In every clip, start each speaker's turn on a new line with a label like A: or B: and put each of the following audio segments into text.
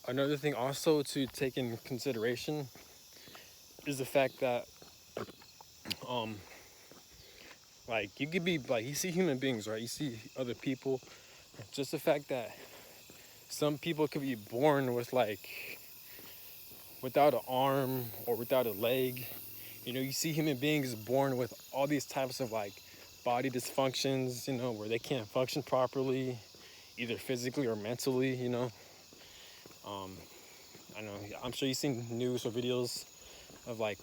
A: Another thing also to take in consideration is the fact that um like you could be like you see human beings, right? You see other people. Just the fact that some people could be born with like without an arm or without a leg. You know, you see human beings born with all these types of like body dysfunctions, you know, where they can't function properly, either physically or mentally, you know. Um, I know, I'm sure you've seen news or videos of like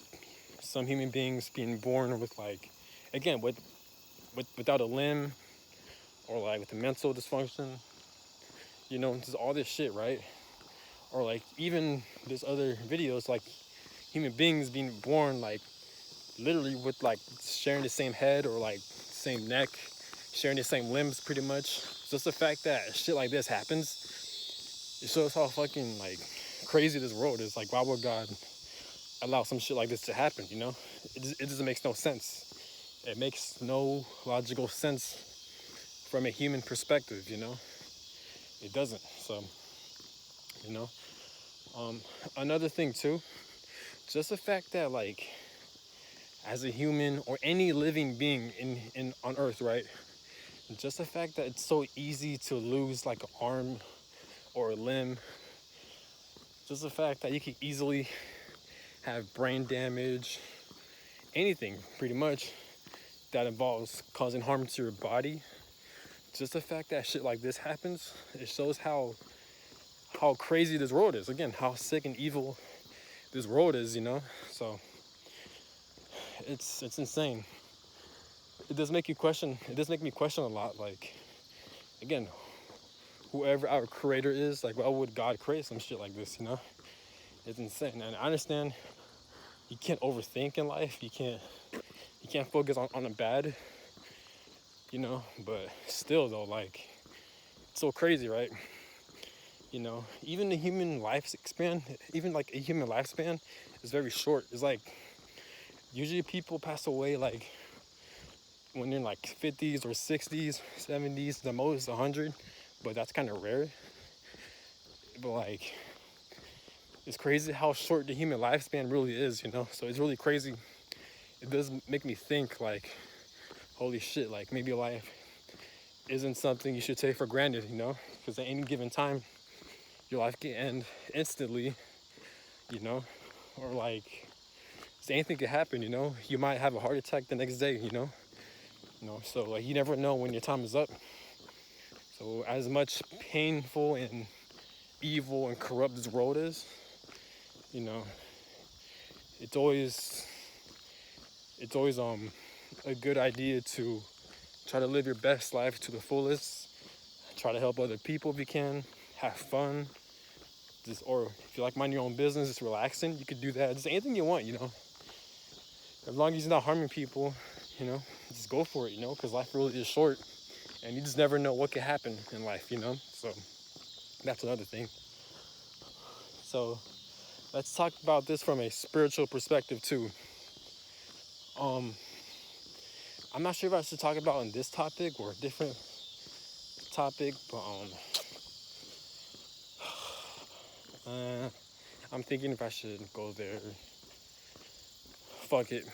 A: some human beings being born with like, again, without a limb or like with a mental dysfunction, you know, just all this shit, right? Or like even there's other videos like human beings being born like literally with like sharing the same head or like same neck, sharing the same limbs pretty much. Just the fact that shit like this happens, it shows how fucking like crazy this world is. Like, why would God allow some shit like this to happen? You know, it just makes no sense. It makes no logical sense from a human perspective. You know, it doesn't. So, you know, um, another thing too, just the fact that like as a human or any living being in on Earth, right? Just the fact that it's so easy to lose like an arm or a limb, just the fact that you can easily have brain damage, anything pretty much that involves causing harm to your body. Just the fact that shit like this happens, it shows how crazy this world is. Again, how sick and evil this world is, you know? So it's insane. It does make you question, it does make me question a lot, like again, whoever our creator is, like why would God create some shit like this, you know? It's insane. And I understand you can't overthink in life. You can't focus on the bad, you know, but still though, like it's so crazy, right? You know, even the human lifespan, even like a human lifespan is very short. It's like usually people pass away like when they're in like 50s or 60s, 70s, the most 100, but that's kind of rare. But like it's crazy how short the human lifespan really is, you know? So it's really crazy. It does make me think like, holy shit, like maybe life isn't something you should take for granted, you know? Because at any given time, your life can end instantly, you know? Or like, anything could happen, you know? You might have a heart attack the next day, you know? So like you never know when your time is up. So as much painful and evil and corrupt this world is, you know, it's always a good idea to try to live your best life to the fullest. Try to help other people if you can. Have fun. Just, or if you like mind your own business, it's relaxing. You could do that. Just anything you want, you know. As long as you're not harming people, you know, just go for it, you know, because life really is short, and you just never know what could happen in life, you know. So that's another thing. So let's talk about this from a spiritual perspective too. Um, I'm not sure if I should talk about on this topic or a different topic, but I'm thinking if I should go there. Fuck it.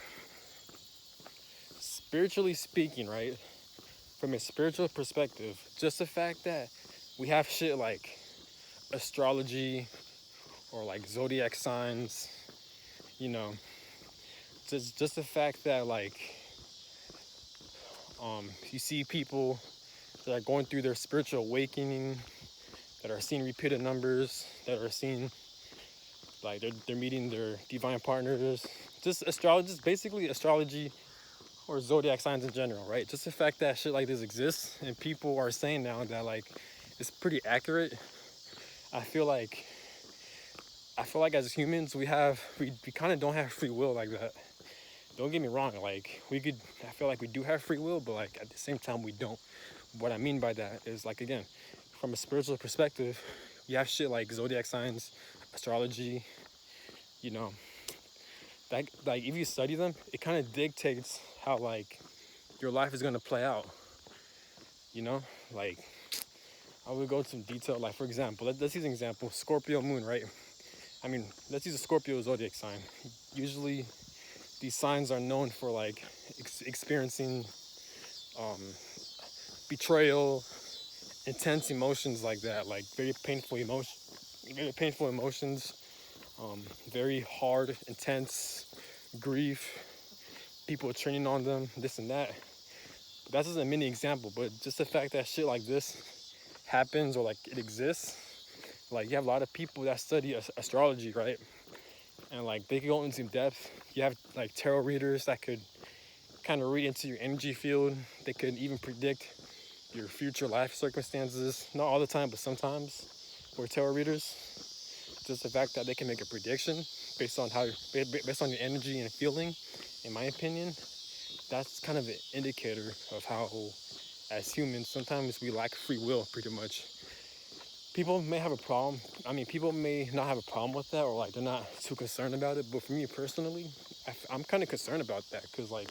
A: Spiritually speaking, right? From a spiritual perspective, just the fact that we have shit like astrology or like zodiac signs, you know, just the fact that like you see people that are going through their spiritual awakening, that are seeing repeated numbers, that are seeing like they're meeting their divine partners. Just astrology, just basically astrology or zodiac signs in general, right? Just the fact that shit like this exists and people are saying now that like it's pretty accurate. I feel like as humans we kind of don't have free will like that. Don't get me wrong, like I feel like we do have free will, but like at the same time we don't. What I mean by that is like again, from a spiritual perspective, you have shit like zodiac signs, astrology, you know, that like if you study them, it kind of dictates how like your life is gonna play out. You know, like I would go into some detail. Like for example, let's use an example: Scorpio moon, right? I mean, let's use a Scorpio zodiac sign. Usually, these signs are known for like experiencing um, betrayal, intense emotions like that, like very painful emotions, very hard, intense grief, people turning on them, this and that. That's just a mini example, but just the fact that shit like this happens or like it exists, like you have a lot of people that study astrology, right? And like they could go into depth. You have like tarot readers that could kind of read into your energy field. They could even predict your future life circumstances. Not all the time, but sometimes. For tarot readers, just the fact that they can make a prediction based on based on your energy and feeling, in my opinion, that's kind of an indicator of how, as humans, sometimes we lack free will, pretty much. People may have a problem. I mean, people may not have a problem with that, or like they're not too concerned about it. But for me personally, I'm kind of concerned about that, because like,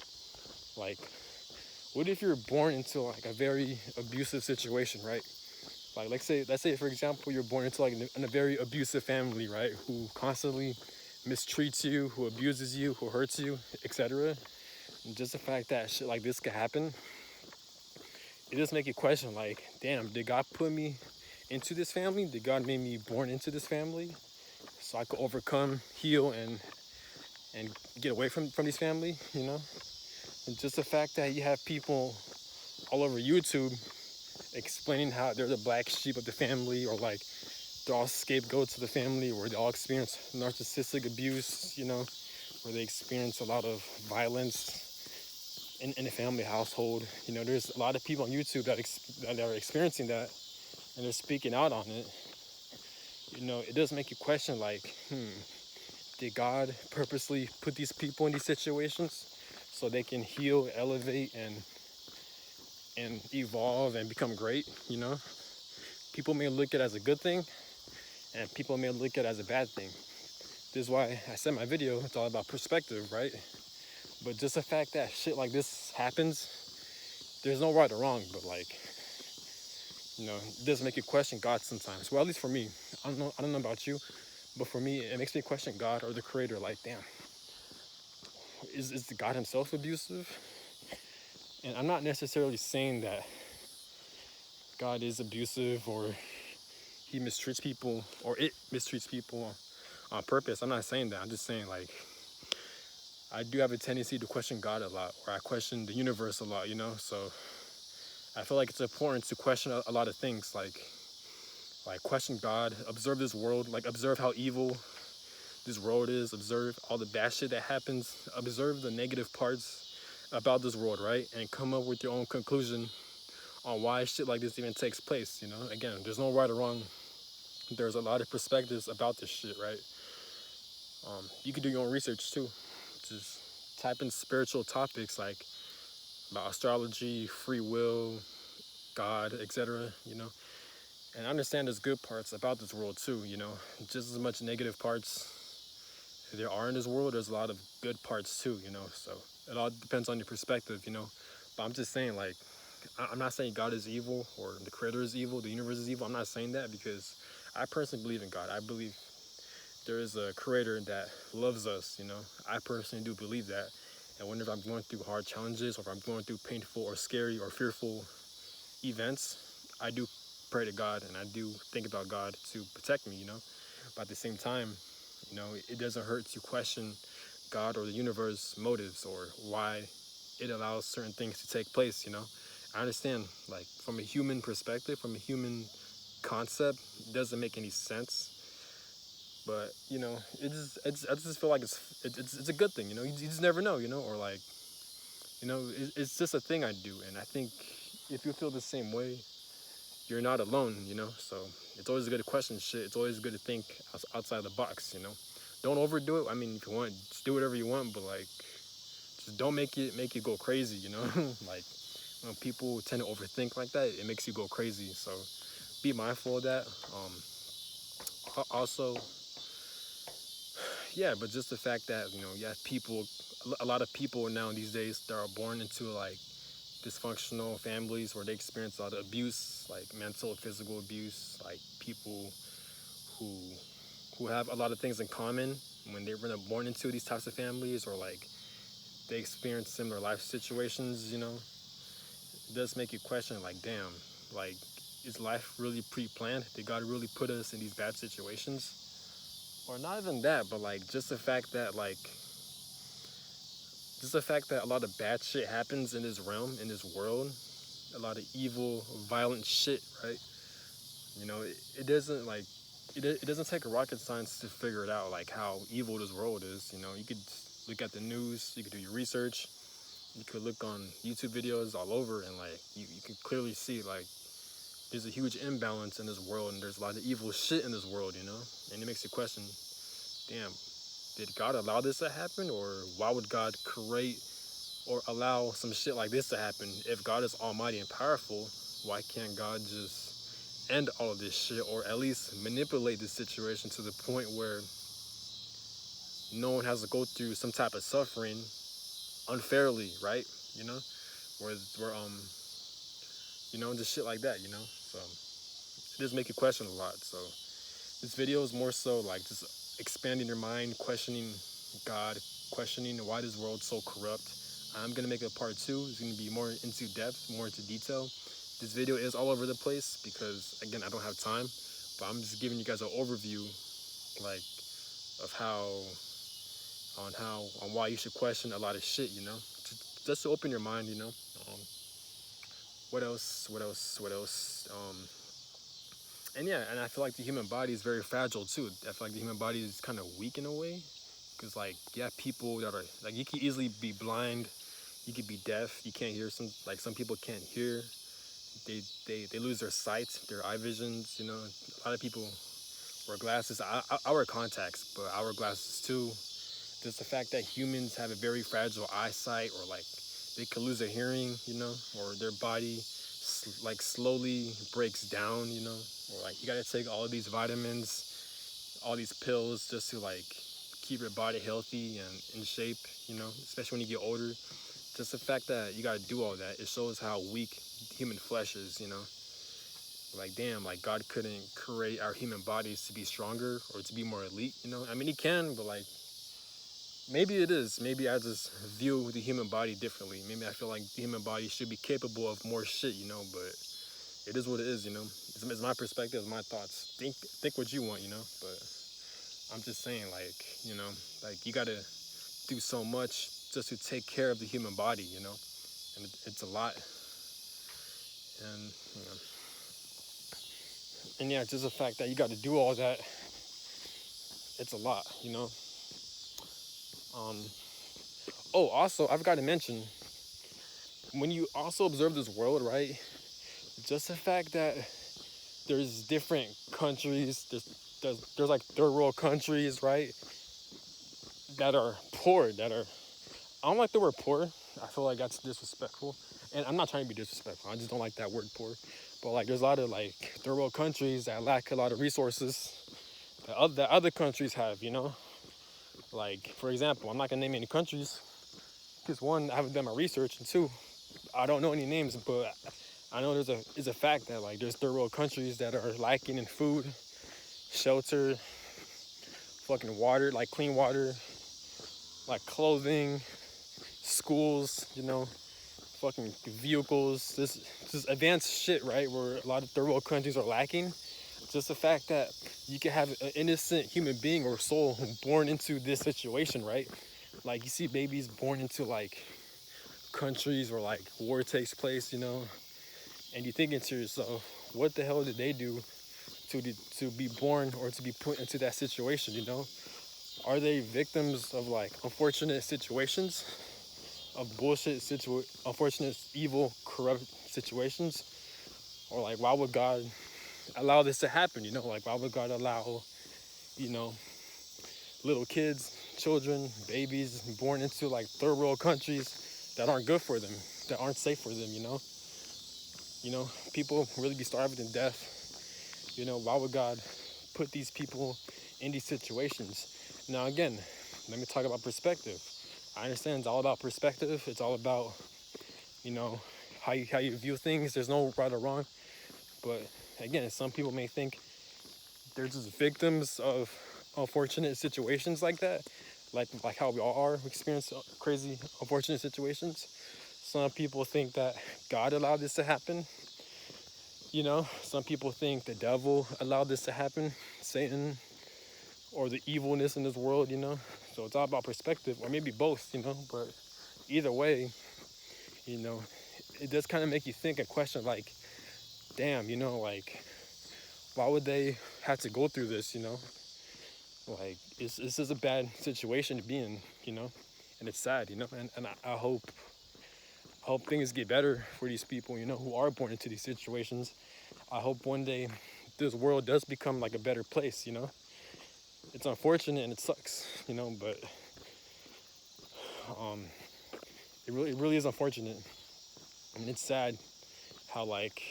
A: what if you're born into like a very abusive situation, right? Like, let's say for example, you're born into like in a very abusive family, right? Who constantly mistreats you, who abuses you, who hurts you, etc. And just the fact that shit like this could happen, it just make you question, like, damn, did God put me into this family? Did God make me born into this family so I could overcome, heal, and get away from this family, you know? And just the fact that you have people all over YouTube explaining how they're the black sheep of the family, or like they're all scapegoats of the family, where they all experience narcissistic abuse, you know, where they experience a lot of violence in the family household. You know, there's a lot of people on YouTube that are experiencing that, and they're speaking out on it. You know, it does make you question, like, did God purposely put these people in these situations so they can heal, elevate, and evolve and become great? You know, people may look at it as a good thing, and people may look at it as a bad thing. This is why I said in my video, it's all about perspective, right? But just the fact that shit like this happens, there's no right or wrong, but like, you know, it does make you question God sometimes. Well, at least for me. I don't know about you, but for me, it makes me question God or the creator. Like, damn, is the God himself abusive? And I'm not necessarily saying that God is abusive, or he mistreats people, or it mistreats people on purpose. I'm not saying that. I'm just saying, like, I do have a tendency to question God a lot, or I question the universe a lot, you know? So I feel like it's important to question a lot of things, like question God, observe this world, like observe how evil this world is, observe all the bad shit that happens, observe the negative parts about this world, right? And come up with your own conclusion on why shit like this even takes place, you know? Again, there's no right or wrong. There's a lot of perspectives about this shit, right? You can do your own research too. Just type in spiritual topics like about astrology, free will, God, etc., you know? And I understand there's good parts about this world too, you know? Just as much negative parts there are in this world, there's a lot of good parts too, you know? So it all depends on your perspective, you know? But I'm just saying, like, I'm not saying God is evil or the creator is evil, the universe is evil. I'm not saying that, because I personally believe in God. I believe there is a creator that loves us, you know? I personally do believe that. And whenever I'm going through hard challenges, or if I'm going through painful or scary or fearful events, I do pray to God, and I do think about God to protect me, you know? But at the same time, you know, it doesn't hurt to question God or the universe motives, or why it allows certain things to take place, you know? I understand, like, from a human perspective, from a human concept, it doesn't make any sense. But, you know, I just feel like it's a good thing, you know? You just never know, you know? Or, like, you know, it's just a thing I do. And I think if you feel the same way, you're not alone, you know? So it's always good to question shit. It's always good to think outside the box, you know? Don't overdo it. I mean, if you want, just do whatever you want, but like, just don't make it go crazy, you know? Like, when people tend to overthink like that, it makes you go crazy. So be mindful of that. Also, yeah, but just the fact that, you know, you have people, a lot of people now these days that are born into like dysfunctional families where they experience a lot of abuse, like mental, physical abuse, like people who who have a lot of things in common when they were born into these types of families, or like they experience similar life situations, it does make you question, like, damn, like, is life really pre-planned? Did God really put us in these bad situations? Or not even that, but like just the fact that a lot of bad shit happens in this realm, in this world, a lot of evil, violent shit, right? It doesn't like it doesn't take a rocket science to figure it out, like how evil this world is. You could look at the news, you could do your research, you could look on YouTube videos all over, and like you can clearly see like there's a huge imbalance in this world, and there's a lot of evil shit in this world. And it makes you question, damn, did God allow this to happen, or why would God create or allow some shit like this to happen? If God is almighty and powerful, why can't God just end all of this shit, or at least manipulate the situation to the point where no one has to go through some type of suffering unfairly, right? You know, where just shit like that. So it does make you question a lot. So this video is more so like just expanding your mind, questioning God, questioning why this world's so corrupt. I'm gonna make a part 2. It's gonna be more into depth, more into detail. This video is all over the place because, again, I don't have time, but I'm just giving you guys an overview, like, of on why you should question a lot of shit. Just to open your mind. What else? What else? What else? And yeah, and I feel like the human body is very fragile too. I feel like the human body is kind of weak in a way, because like, yeah, people that are like, you can easily be blind, you could be deaf, you can't hear. Some people can't hear. They lose their sight, their eye visions. A lot of people wear glasses. I wear contacts, but I wear glasses too. Just the fact that humans have a very fragile eyesight, or like they could lose their hearing, or their body like slowly breaks down. Or like you gotta take all of these vitamins, all these pills, just to like keep your body healthy and in shape. Especially when you get older. Just the fact that you gotta do all that, it shows how weak human flesh is. Like, damn, like God couldn't create our human bodies to be stronger or to be more elite. I mean, he can, but like, maybe it is. Maybe I just view the human body differently. Maybe I feel like the human body should be capable of more shit. But it is what it is. It's my perspective, my thoughts. Think what you want. But I'm just saying, like you gotta do so much just to take care of the human body. And it's a lot. And and yeah, just the fact that you got to do all that, it's a lot. Um, oh, also, I've got to mention, when you also observe this world, right? Just the fact that there's different countries, there's like third world countries, right? That are poor, I don't like the word poor. I feel like that's disrespectful. And I'm not trying to be disrespectful. I just don't like that word poor. But like, there's a lot of like third world countries that lack a lot of resources that other countries have. Like, for example, I'm not gonna name any countries because, one, I haven't done my research, and two, I don't know any names, but I know there's a fact that like there's third world countries that are lacking in food, shelter, fucking water, like clean water, like clothing, schools, fucking vehicles, this advanced shit, right? Where a lot of third world countries are lacking. Just the fact that you can have an innocent human being or soul born into this situation, right? Like, you see babies born into like countries where like war takes place, and you thinking to yourself, what the hell did they do to be born or to be put into that situation? Are they victims of like unfortunate situations, of unfortunate, evil, corrupt situations? Or like, why would God allow this to happen? Like, why would God allow, you know, little kids, children, babies born into like third world countries that aren't good for them, that aren't safe for them? People really be starving to death. Why would God put these people in these situations? Now, again, let me talk about perspective. I understand it's all about perspective. It's all about, you know, how you view things. There's no right or wrong. But again, some people may think they're just victims of unfortunate situations like that, like how we all are. We experience crazy, unfortunate situations. Some people think that God allowed this to happen. You know, some people think the devil allowed this to happen, Satan, or the evilness in this world. You know, so it's all about perspective, or maybe both. You know, but either way, you know, it does kind of make you think and question, like, damn, you know, like, why would they have to go through this? You know, like, this is a bad situation to be in. You know, and it's sad. You know, and I hope things get better for these people. You know, who are born into these situations. I hope one day this world does become like a better place. You know, it's unfortunate and it sucks. You know, but um, it really is unfortunate. I mean, it's sad how like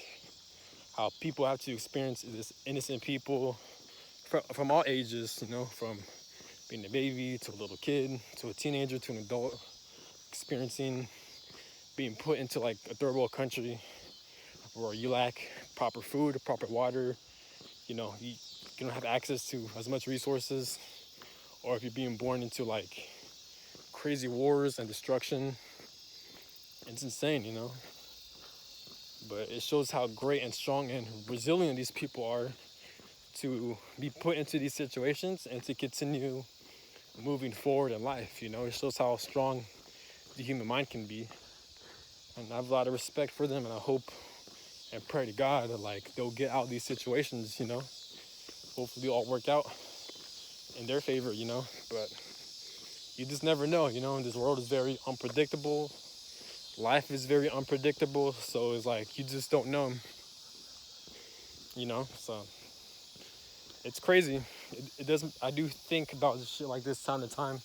A: how people have to experience this, innocent people from all ages, you know, from being a baby to a little kid to a teenager to an adult, experiencing being put into like a third world country where you lack proper food, proper water, you know, you don't have access to as much resources, or if you're being born into like crazy wars and destruction. It's insane, you know. But it shows how great and strong and resilient these people are to be put into these situations and to continue moving forward in life. You know, it shows how strong the human mind can be. And I have a lot of respect for them, and I hope and pray to God that like they'll get out of these situations, you know. Hopefully all work out in their favor, you know. But you just never know, you know, and this world is very unpredictable. Life is very unpredictable, so it's like you just don't know, you know. So it's crazy. It doesn't. I do think about shit like this time to time.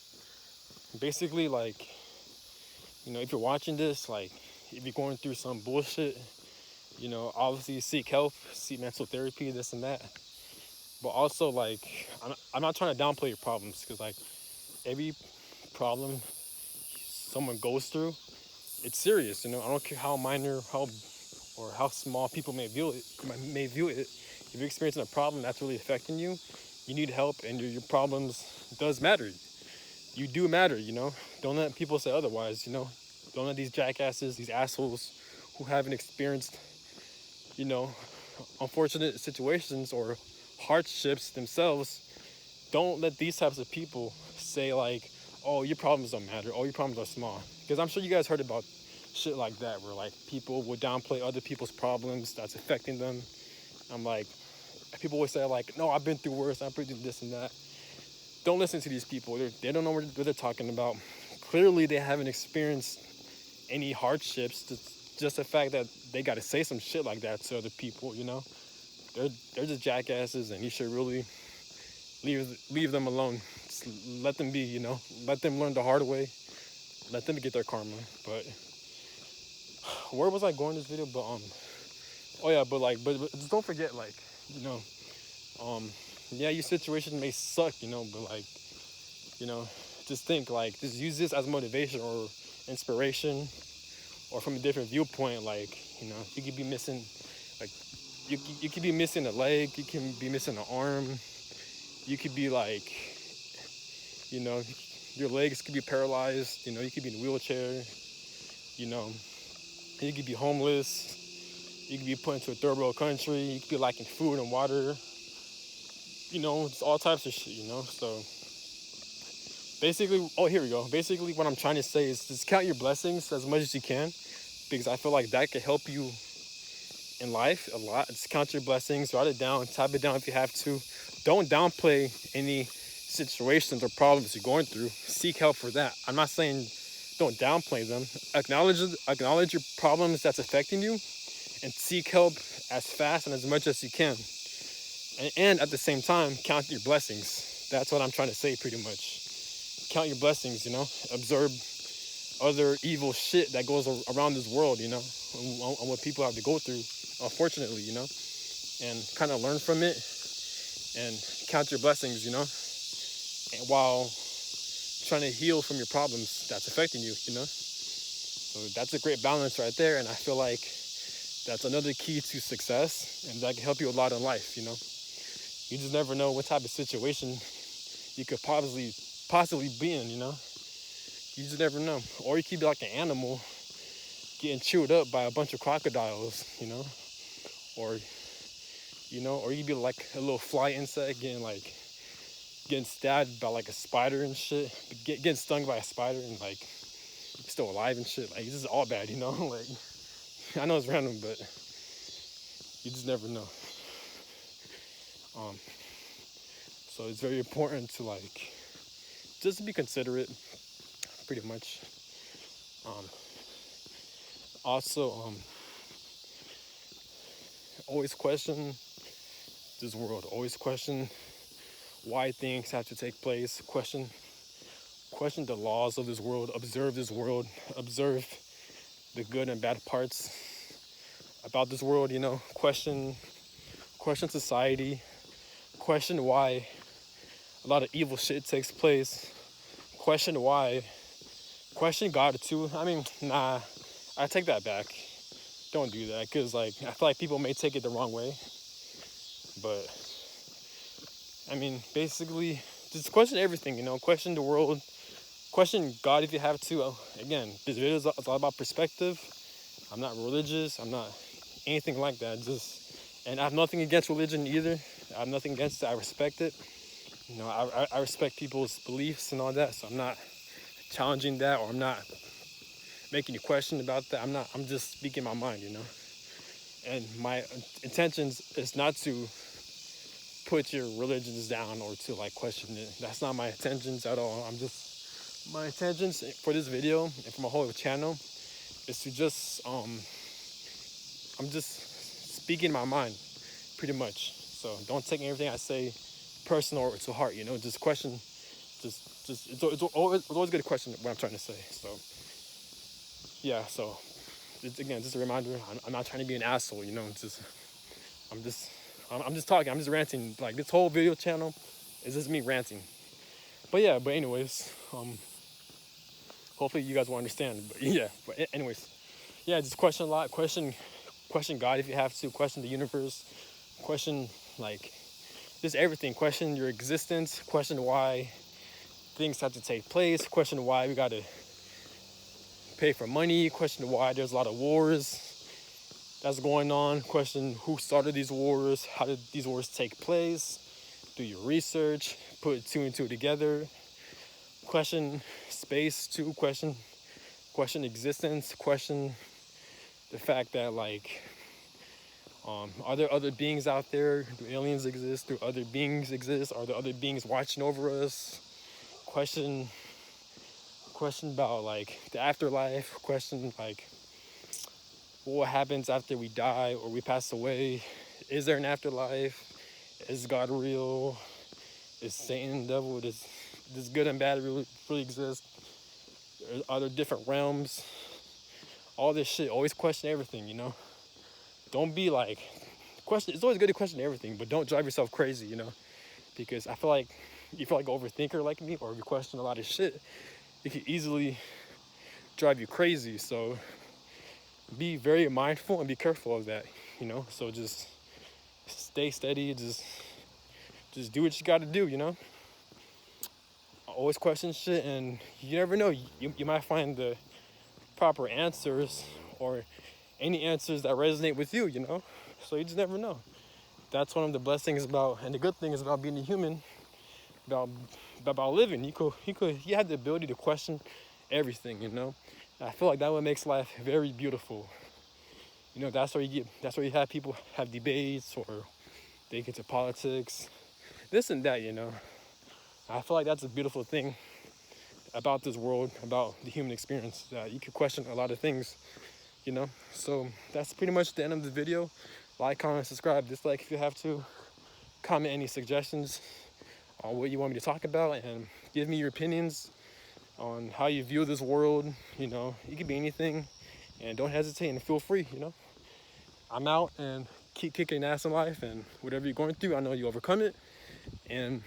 A: Basically, like, you know, if you're watching this, like, if you're going through some bullshit, you know, obviously seek help, seek mental therapy, this and that. But also, like, I'm not trying to downplay your problems, because like every problem someone goes through, it's serious. You know, I don't care how minor, how small people may view it. If you're experiencing a problem that's really affecting you, you need help, and your problems does matter. You do matter. You know, don't let people say otherwise. You know, don't let these jackasses, these assholes, who haven't experienced, you know, unfortunate situations or hardships themselves, don't let these types of people say like, oh, your problems don't matter, oh, your problems are small. Because I'm sure you guys heard about shit like that, where like people would downplay other people's problems that's affecting them. I'm like, people always say like, no, I've been through worse, I've been through this and that. Don't listen to these people. They don't know what they're talking about. Clearly they haven't experienced any hardships. Just the fact that they got to say some shit like that to other people, you know, they're just jackasses, and you should really leave them alone. Just let them be, you know. Let them learn the hard way. Let them get their karma. But where was I going in this video? But oh yeah, but just don't forget, like, you know, yeah, your situation may suck, you know, but like, you know, just think, like, just use this as motivation or inspiration, or from a different viewpoint. Like, you know, you could be missing, like, you could be missing a leg, you can be missing an arm, you could be like, you know, your legs could be paralyzed, you know, you could be in a wheelchair, you know, you could be homeless, you could be put into a third world country, you could be lacking food and water, you know, it's all types of shit, you know. So basically, oh, here we go. Basically, what I'm trying to say is just count your blessings as much as you can, because I feel like that could help you in life a lot. Just count your blessings, write it down, type it down if you have to. Don't downplay any situations or problems you're going through. Seek help for that. I'm not saying don't downplay them. Acknowledge your problems that's affecting you, and seek help as fast and as much as you can. And at the same time, count your blessings. That's what I'm trying to say, pretty much. Count your blessings, you know. Observe other evil shit that goes around this world, you know, and what people have to go through, unfortunately, you know, and kind of learn from it and count your blessings, you know, and while trying to heal from your problems that's affecting you, you know. So that's a great balance right there, and I feel like that's another key to success, and that can help you a lot in life. You just never know what type of situation you could possibly be in. You just never know. Or you could be like an animal getting chewed up by a bunch of crocodiles. Or or you could be like a little fly insect getting stabbed by like a spider and shit, getting stung by a spider and like still alive and shit. Like, this is all bad. Like, I know it's random, but you just never know. So it's very important to like just be considerate, pretty much. Also, always question this world. Always question why things have to take place. Question the laws of this world. Observe this world. Observe the good and bad parts about this world. Question society. Question why a lot of evil shit takes place. Question why. Question God too. I mean, nah, I take that back. Don't do that, because like I feel like people may take it the wrong way. But I mean, basically, just question everything. Question the world. Question God if you have to. Again, this video is all about perspective. I'm not religious. I'm not anything like that. And I have nothing against religion either. I have nothing against it. I respect it. I respect people's beliefs and all that. So I'm not challenging that, or I'm not making you question about that. I'm just speaking my mind. And my intentions is not to put your religions down or to like question it. That's not my intentions at all. My intentions for this video and for my whole channel is to just I'm just speaking my mind, pretty much. So don't take everything I say personal or to heart. Just question. It's always good to question what I'm trying to say. So yeah. So again, just a reminder. I'm not trying to be an asshole. I'm just talking. I'm just ranting. Like, this whole video channel is just me ranting. But anyways, hopefully you guys will understand. But yeah. But anyways, yeah. Just question a lot. Question God if you have to. Question the universe. Question like just everything. Question your existence. Question why things have to take place. Question why we gotta pay for money. Question why there's a lot of wars that's going on. Question who started these wars. How did these wars take place? Do your research. Put two and two together. Question space too. Question existence. Question the fact that like are there other beings out there? Do aliens exist? Do other beings exist? Are there other beings watching over us? Question about like the afterlife. Question like what happens after we die or we pass away? Is there an afterlife? Is God real? Is Satan, the devil? Does good and bad really exist? Are there different realms? All this shit. Always question everything. Don't be like question. It's always good to question everything, but don't drive yourself crazy. Because I feel like you feel like an overthinker like me, or you question a lot of shit, it can easily drive you crazy. So be very mindful and be careful of that. So just stay steady. Just do what you got to do. Always question shit, and you never know. You might find the proper answers or any answers that resonate with you. So you just never know. That's one of the blessings about, and the good thing is about being a human, about living. You have the ability to question everything. I feel like that what makes life very beautiful. That's where you have people have debates, or they get into politics, this and that. I feel like that's a beautiful thing about this world, about the human experience, that you could question a lot of things. So that's pretty much the end of the video. Like, comment, subscribe, dislike if you have to. Comment any suggestions on what you want me to talk about, and give me your opinions on how you view this world. It could be anything, and don't hesitate and feel free. I'm out, and keep kicking ass in life, and whatever you're going through, I know you overcome it, and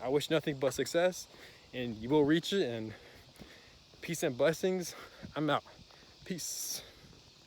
A: I wish nothing but success, and you will reach it. And peace and blessings. I'm out. Peace.